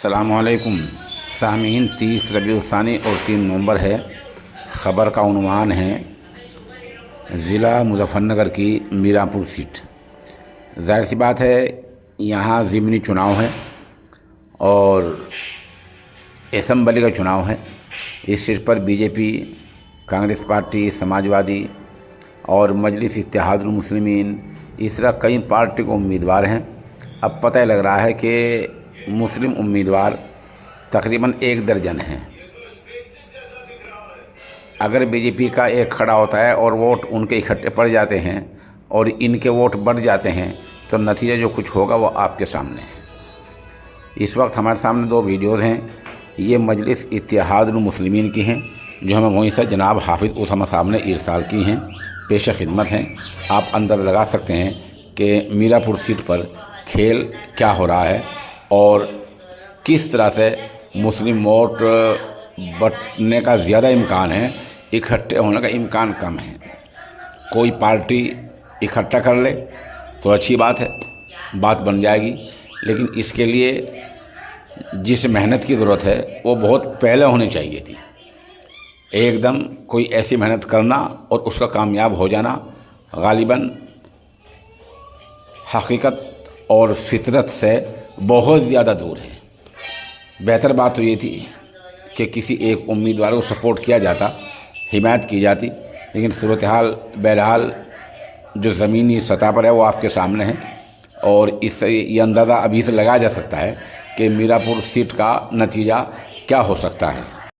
अस्सलामुअलैकुम सामीन। 30 रबीउल सानी और 3 नवंबर है। ख़बर का उन्वान है ज़िला मुज़फ़्फ़रनगर की मीरापुर सीट। ज़ाहिर सी बात है यहाँ ज़िमनी चुनाव है और असम्बली का चुनाव है। इस सीट पर बीजेपी, कांग्रेस पार्टी, समाजवादी और मजलिस इत्तेहादुल मुस्लिमीन इस तरह कई पार्टी को उम्मीदवार हैं। अब पता लग रहा है कि मुस्लिम उम्मीदवार तकरीबन 1 दर्जन हैं। अगर बीजेपी का एक खड़ा होता है और वोट उनके इकट्ठे पड़ जाते हैं और इनके वोट बढ़ जाते हैं तो नतीजा जो कुछ होगा वो आपके सामने है। इस वक्त हमारे सामने 2 वीडियोज़ हैं। ये मजलिस इत्तेहादुल मुस्लिमीन की हैं जो हमें वहीं से जनाब हाफिज़ उसामा साहब ने इरसाल की हैं, पेश खिदमत हैं। आप अंदर लगा सकते हैं कि मीरापुर सीट पर खेल क्या हो रहा है और किस तरह से मुस्लिम वोट बटने का ज़्यादा इम्कान है, इकट्ठे होने का इम्कान कम है। कोई पार्टी इकट्ठा कर ले तो अच्छी बात है, बात बन जाएगी, लेकिन इसके लिए जिस मेहनत की ज़रूरत है वो बहुत पहले होनी चाहिए थी। एकदम कोई ऐसी मेहनत करना और उसका कामयाब हो जाना गालिबन हकीकत और फितरत से बहुत ज़्यादा दूर है। बेहतर बात तो ये थी कि किसी एक उम्मीदवार को सपोर्ट किया जाता, हिमायत की जाती, लेकिन सूरत हाल बहरहाल जो ज़मीनी सतह पर है वो आपके सामने है और इससे ये अंदाज़ा अभी से लगाया जा सकता है कि मीरापुर सीट का नतीजा क्या हो सकता है।